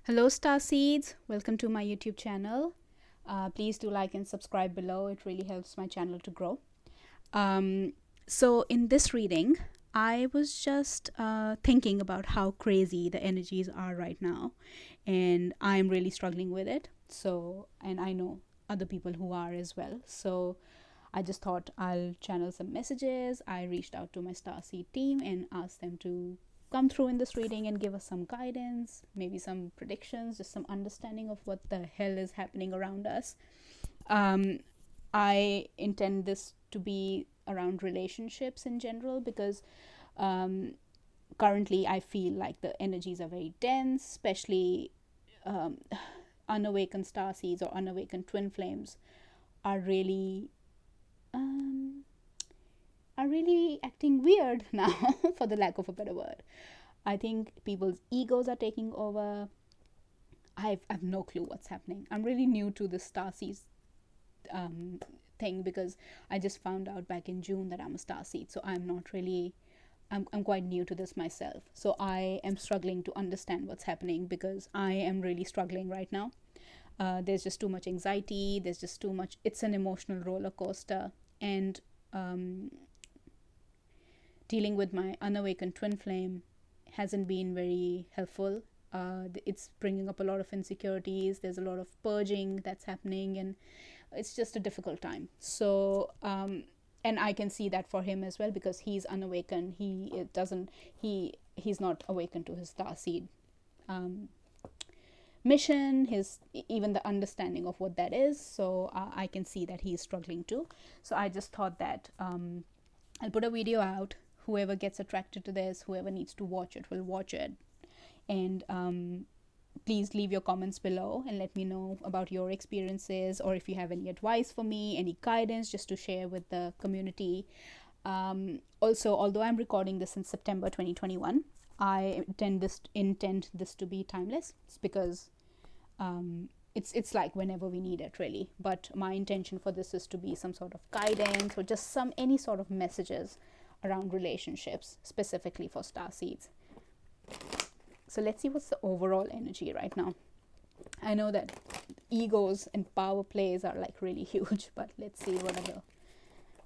Hello, Starseeds. Welcome to my YouTube channel. Please do like and subscribe below. It really helps my channel to grow. So, in this reading, I was just thinking about how crazy the energies are right now, and I'm really struggling with it. And I know other people who are as well. So, I just thought I'll channel some messages. I reached out to my Starseed team and asked them to come through in this reading and give us some guidance, maybe some predictions, just some understanding of what the hell is happening around us. Um, I intend this to be around relationships in general because um, currently I feel like the energies are very dense, especially um, unawakened star seeds or unawakened twin flames are really um, are really acting weird now, for the lack of a better word. I think people's egos are taking over. I've no clue what's happening. I'm really new to the Starseeds um, thing because I just found out back in June that I'm a Starseed. So I'm not really, I'm quite new to this myself. So I am struggling to understand what's happening because I am really struggling right now. There's just too much anxiety. There's just too much. It's an emotional roller coaster. And um, dealing with my unawakened twin flame hasn't been very helpful. It's bringing up a lot of insecurities. There's a lot of purging that's happening, and it's just a difficult time. And I can see that for him as well because he's unawakened. He's not awakened to his star seed mission, his even the understanding of what that is. So I can see that he's struggling too. So I just thought that I'll put a video out. Whoever gets attracted to this, whoever needs to watch it, will watch it. And please leave your comments below and let me know about your experiences, or if you have any advice for me, any guidance just to share with the community. Also, although I'm recording this in September 2021, I intend this to be timeless. It's because it's like whenever we need it, really. But my intention for this is to be some sort of guidance or just any sort of messages around relationships, specifically for star seeds. So let's see what's the overall energy right now. I know that egos and power plays are like really huge, but let's see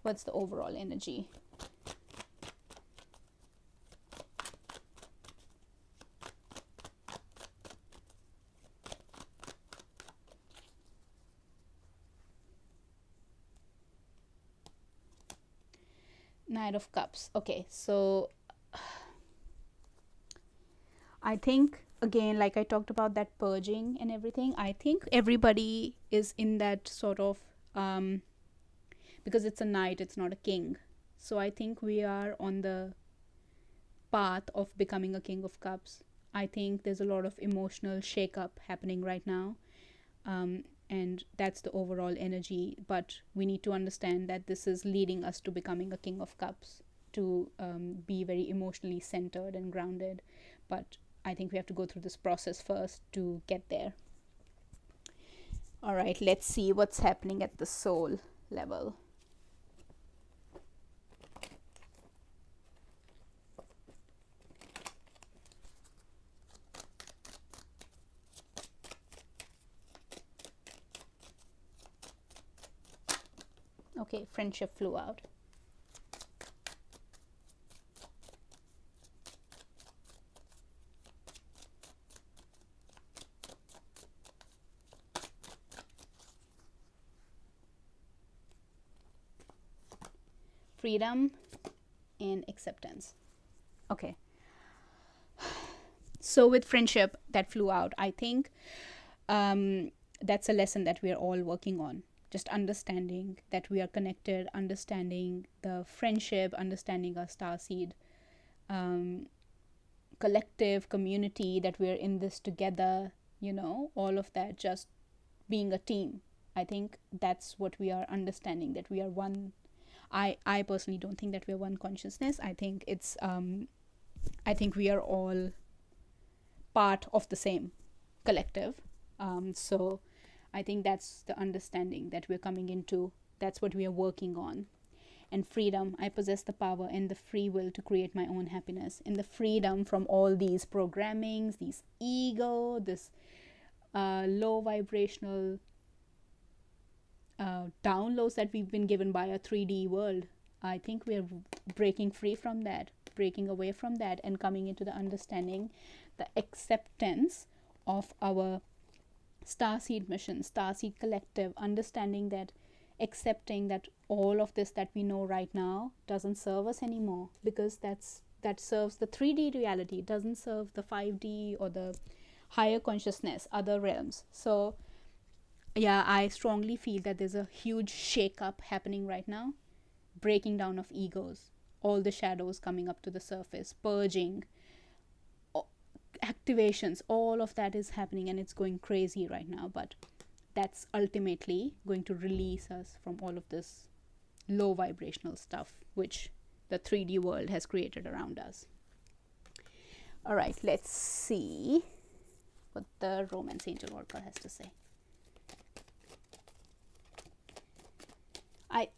what's the overall energy. Knight of Cups. Okay, so I think, again, like I talked about that purging and everything, I think everybody is in that sort of because it's a knight, it's not a king. So I think we are on the path of becoming a king of cups. I think there's a lot of emotional shakeup happening right now. And that's the overall energy. But we need to understand that this is leading us to becoming a king of cups, to be very emotionally centered and grounded. But I think we have to go through this process first to get there. All right, let's see what's happening at the soul level. Okay, friendship flew out. Freedom and acceptance. Okay. So with friendship that flew out, I think that's a lesson that we're all working on. Just understanding that we are connected, understanding the friendship, understanding our star seed collective community, that we're in this together, all of that, just being a team. I think that's what we are understanding, that we are one. I personally don't think that we're one consciousness. I think we are all part of the same collective. So I think that's the understanding that we're coming into. That's what we are working on. and freedom. I possess the power and the free will to create my own happiness, and the freedom from all these programmings, these ego, this low vibrational downloads that we've been given by a 3D world. I think we're breaking free from that, breaking away from that, and coming into the understanding, the acceptance of our starseed mission, starseed collective, understanding that, accepting that all of this that we know right now doesn't serve us anymore, because that serves the 3D reality, it doesn't serve the 5D or the higher consciousness, other realms. So yeah, I strongly feel that there's a huge shake up happening right now, breaking down of egos, all the shadows coming up to the surface, purging, activations, all of that is happening, and it's going crazy right now. But that's ultimately going to release us from all of this low vibrational stuff which the 3D world has created around us. All right, let's see what the Romance Angel Oracle has to say.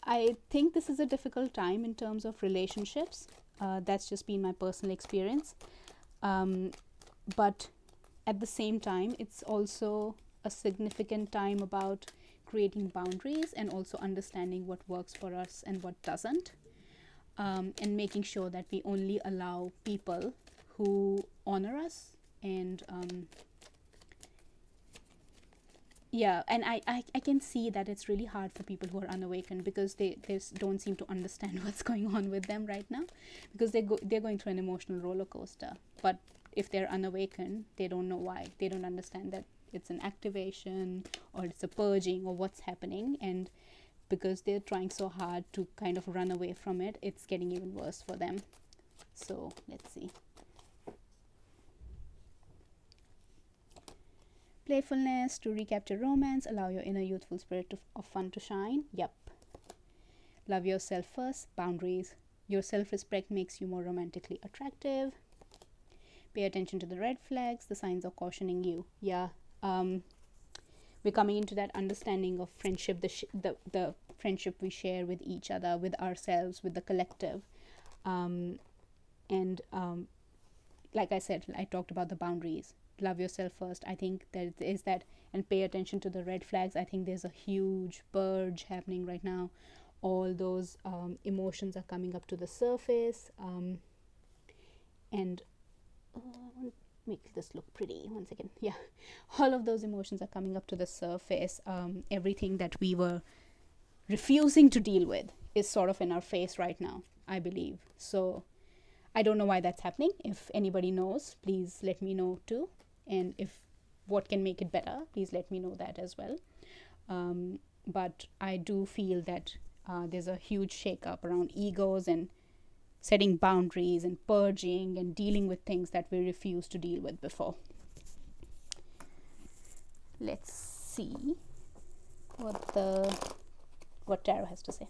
I think this is a difficult time in terms of relationships. That's just been my personal experience. But at the same time, it's also a significant time about creating boundaries and also understanding what works for us and what doesn't, and making sure that we only allow people who honor us. And yeah, and I can see that it's really hard for people who are unawakened, because they don't seem to understand what's going on with them right now, because they're going through an emotional roller coaster. But if they're unawakened, they don't know why. They don't understand that it's an activation or it's a purging or what's happening. And because they're trying so hard to kind of run away from it, it's getting even worse for them. So let's see. Playfulness to recapture romance. Allow your inner youthful spirit of fun to shine. Yep. Love yourself first. Boundaries. Your self-respect makes you more romantically attractive. Pay attention to the red flags. The signs are cautioning you. Yeah. We're coming into that understanding of friendship, the friendship we share with each other, with ourselves, with the collective. And like I said, I talked about the boundaries. Love yourself first. I think that is that, and pay attention to the red flags. I think there's a huge purge happening right now. All those emotions are coming up to the surface, and make this look pretty. One second. Yeah, all of those emotions are coming up to the surface. Everything that we were refusing to deal with is sort of in our face right now, I believe. So I don't know why that's happening. If anybody knows, please let me know too. And if what can make it better, please let me know that as well. But I do feel that there's a huge shake-up around egos and setting boundaries and purging and dealing with things that we refused to deal with before. Let's see what tarot has to say.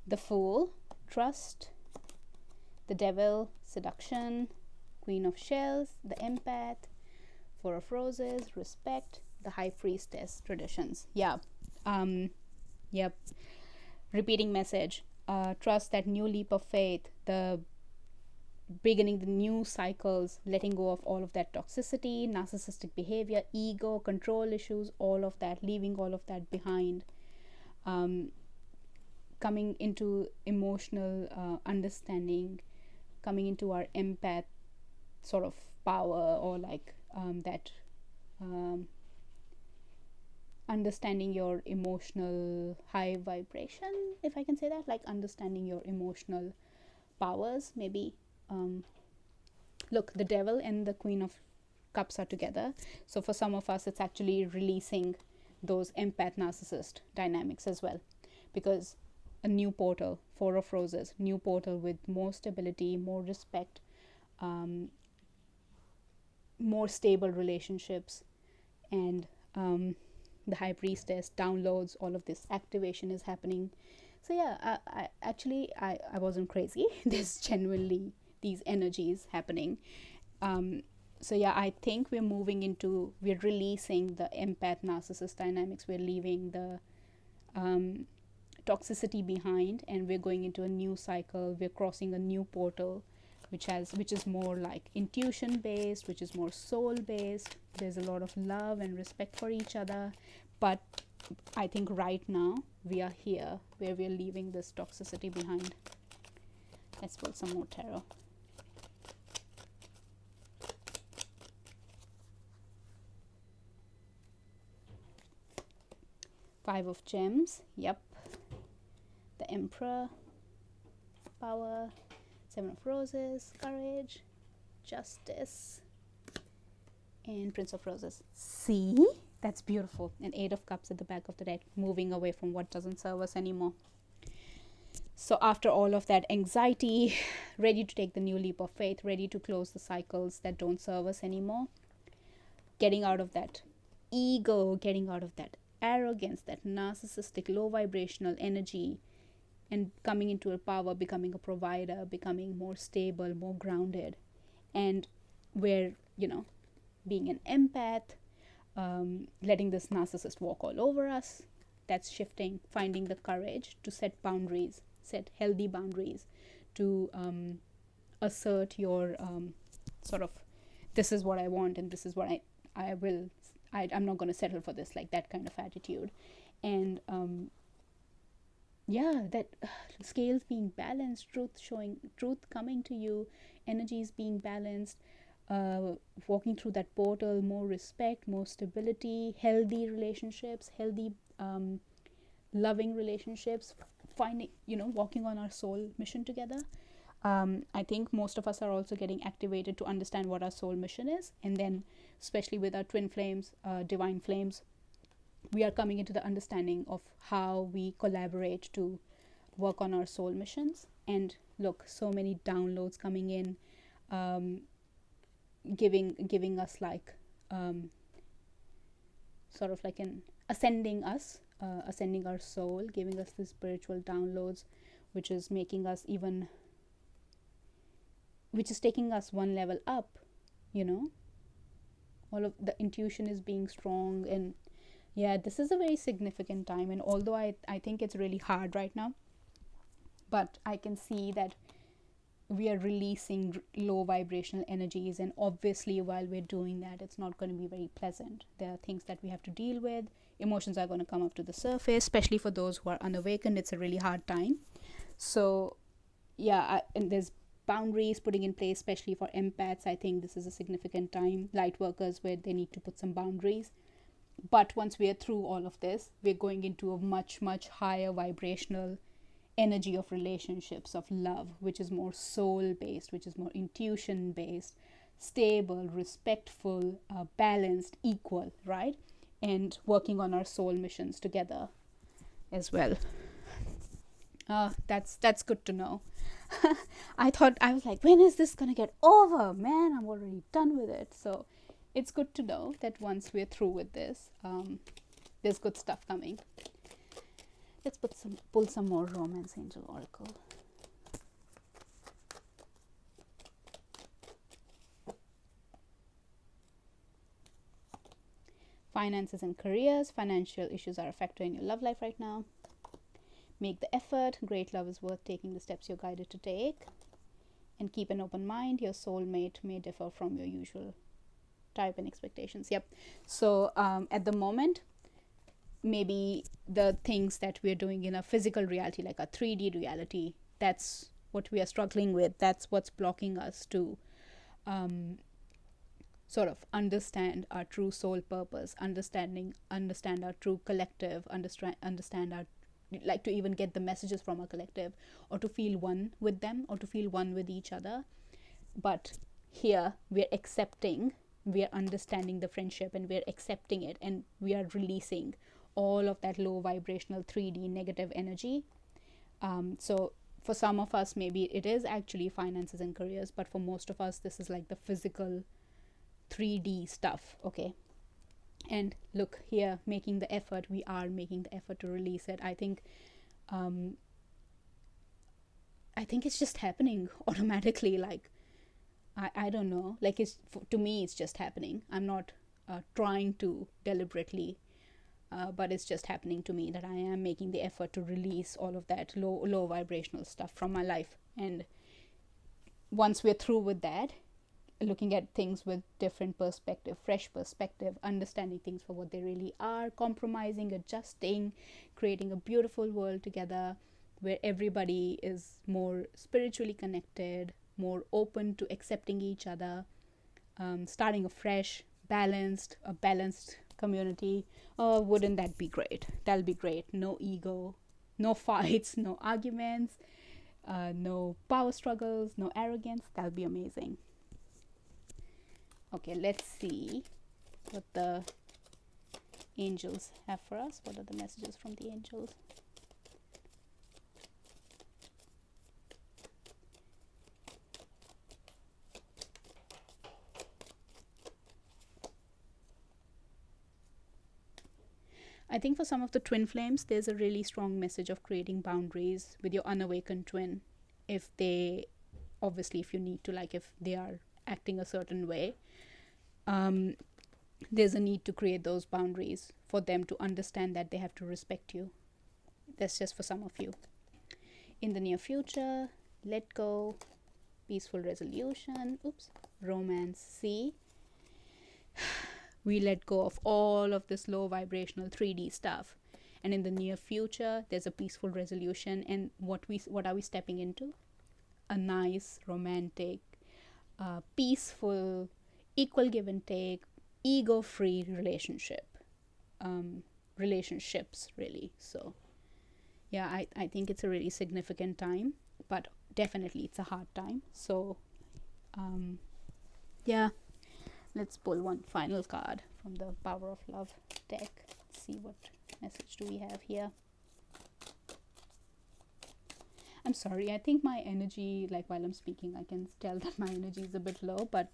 The Fool, trust. The Devil, seduction. Queen of Shells, the Empath. Four of Roses, respect. The High Priestess, traditions. Yeah. Yep. Repeating message. Trust that new leap of faith. The beginning the new cycles, letting go of all of that toxicity, narcissistic behavior, ego, control issues, all of that, leaving all of that behind. Coming into emotional understanding, coming into our empath sort of power, or like that understanding your emotional high vibration, if I can say that, like understanding your emotional powers, maybe. Look, the Devil and the Queen of Cups are together, so for some of us it's actually releasing those empath narcissist dynamics as well, because a new portal, Four of Roses, new portal with more stability, more respect, more stable relationships, and the high priestess downloads all of this activation is happening. So yeah, I wasn't crazy. There's genuinely these energies happening. So yeah, I think we're releasing the empath narcissist dynamics. We're leaving the toxicity behind, and we're going into a new cycle. We're crossing a new portal, which is more like intuition based, which is more soul based. There's a lot of love and respect for each other. But I think right now we are here where we're leaving this toxicity behind. Let's pull some more tarot. Five of Gems. Yep. The Emperor. Power. Seven of Roses. Courage. Justice. And Prince of Roses. See? That's beautiful. And Eight of Cups at the back of the deck. Moving away from what doesn't serve us anymore. So after all of that anxiety, ready to take the new leap of faith, ready to close the cycles that don't serve us anymore, getting out of that ego, getting out of that arrogance, that narcissistic, low vibrational energy, and coming into a power, becoming a provider, becoming more stable, more grounded. And we're, being an empath, letting this narcissist walk all over us. That's shifting, finding the courage to set boundaries, set healthy boundaries, to assert your sort of, this is what I want and this is what I'm not going to settle for this, like that kind of attitude. And that scales being balanced, truth coming to you, energies being balanced, walking through that portal, more respect, more stability, healthy relationships, healthy loving relationships, finding, walking on our soul mission together. I think most of us are also getting activated to understand what our soul mission is. And then, especially with our twin flames, divine flames, we are coming into the understanding of how we collaborate to work on our soul missions. And look, so many downloads coming in, giving us like sort of like an ascending our soul, giving us the spiritual downloads, which is making us which is taking us one level up. All of the intuition is being strong. And yeah, this is a very significant time. And although I think it's really hard right now, but I can see that we are releasing low vibrational energies, and obviously while we're doing that, it's not going to be very pleasant. There are things that we have to deal with. Emotions are going to come up to the surface, especially for those who are unawakened. It's a really hard time. So yeah, and there's boundaries putting in place, especially for empaths. I think this is a significant time. Light workers, where they need to put some boundaries. But once we are through all of this, we're going into a much, much higher vibrational energy of relationships, of love, which is more soul based, which is more intuition based, stable, respectful, balanced, equal, right? And working on our soul missions together as well. That's good to know. I was like, when is this gonna get over? Man, I'm already done with it. So it's good to know that once we're through with this, there's good stuff coming. Let's pull some more Romance Angel Oracle. Finances and careers. Financial issues are a factor in your love life right now. Make the effort. Great love is worth taking the steps you're guided to take. And keep an open mind. Your soulmate may differ from your usual type and expectations. Yep. So at the moment, maybe the things that we're doing in a physical reality, like a 3D reality, that's what we are struggling with. That's what's blocking us to sort of understand our true soul purpose, understand our true collective, understand our, like, to even get the messages from our collective, or to feel one with them, or to feel one with each other. But here we're understanding the friendship, and we're accepting it, and we are releasing all of that low vibrational 3D negative energy. So for some of us, maybe it is actually finances and careers, but for most of us, this is like the physical 3D stuff, okay? And look here, making the effort, we are making the effort to release it. Um, I think it's just happening automatically. Like, I don't know. Like, to me, it's just happening. I'm not trying to deliberately, but it's just happening to me that I am making the effort to release all of that low vibrational stuff from my life. And once we're through with that, looking at things with different perspective, fresh perspective, understanding things for what they really are, compromising, adjusting, creating a beautiful world together where everybody is more spiritually connected, more open to accepting each other, starting afresh, a balanced community. Oh, wouldn't that be great? That'll be great. No ego, no fights, no arguments, no power struggles, no arrogance. That'll be amazing. Okay, let's see what the angels have for us. What are the messages from the angels? I think for some of the twin flames, there's a really strong message of creating boundaries with your unawakened twin. If they, obviously, if you need to, like if they are acting a certain way, there's a need to create those boundaries for them to understand that they have to respect you. That's just for some of you. In the near future, let go, peaceful resolution, romance. See, we let go of all of this low vibrational 3D stuff, and in the near future there's a peaceful resolution. And what are we stepping into? A nice, romantic, peaceful, equal give and take, ego-free relationships, really. So yeah, I think it's a really significant time, but definitely it's a hard time. So yeah, let's pull one final card from the Power of Love deck. Let's see what message do we have here. I'm sorry, I think my energy, like while I'm speaking, I can tell that my energy is a bit low, but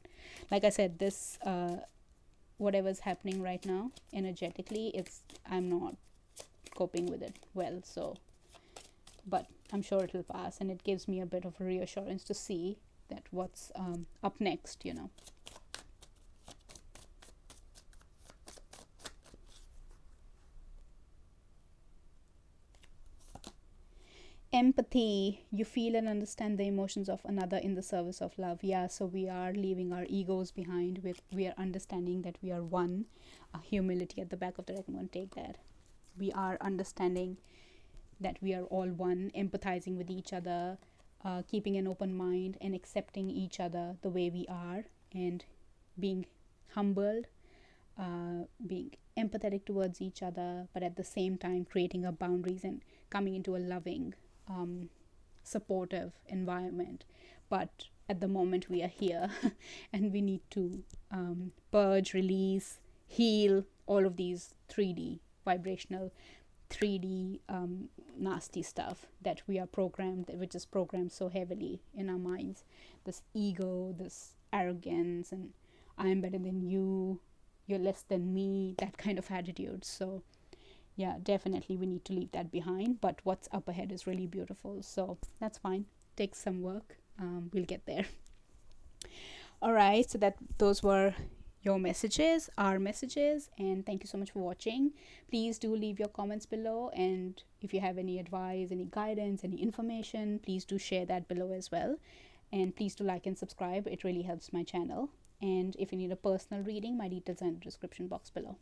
like I said, this whatever's happening right now energetically, I'm not coping with it well. So, but I'm sure it'll pass, and it gives me a bit of a reassurance to see that what's up next, you know. Empathy, you feel and understand the emotions of another in the service of love. Yeah, so we are leaving our egos behind. We are understanding that we are one. Humility at the back of the deck, I'm going to take that. We are understanding that we are all one, empathizing with each other, keeping an open mind and accepting each other the way we are, and being humbled, being empathetic towards each other, but at the same time creating our boundaries and coming into a loving, supportive environment. But at the moment we are here and we need to purge, release, heal all of these 3D vibrational, 3D nasty stuff that we are programmed, which is programmed so heavily in our minds. This ego, this arrogance, and I'm better than you, you're less than me, that kind of attitude. So yeah, definitely we need to leave that behind, but what's up ahead is really beautiful. So that's fine, takes some work. We'll get there. All right, so those were your messages, our messages, and thank you so much for watching. Please do leave your comments below, and if you have any advice, any guidance, any information, please do share that below as well. And please do like and subscribe, it really helps my channel. And if you need a personal reading, my details are in the description box below.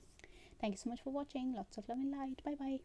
Thank you so much for watching. Lots of love and light. Bye bye.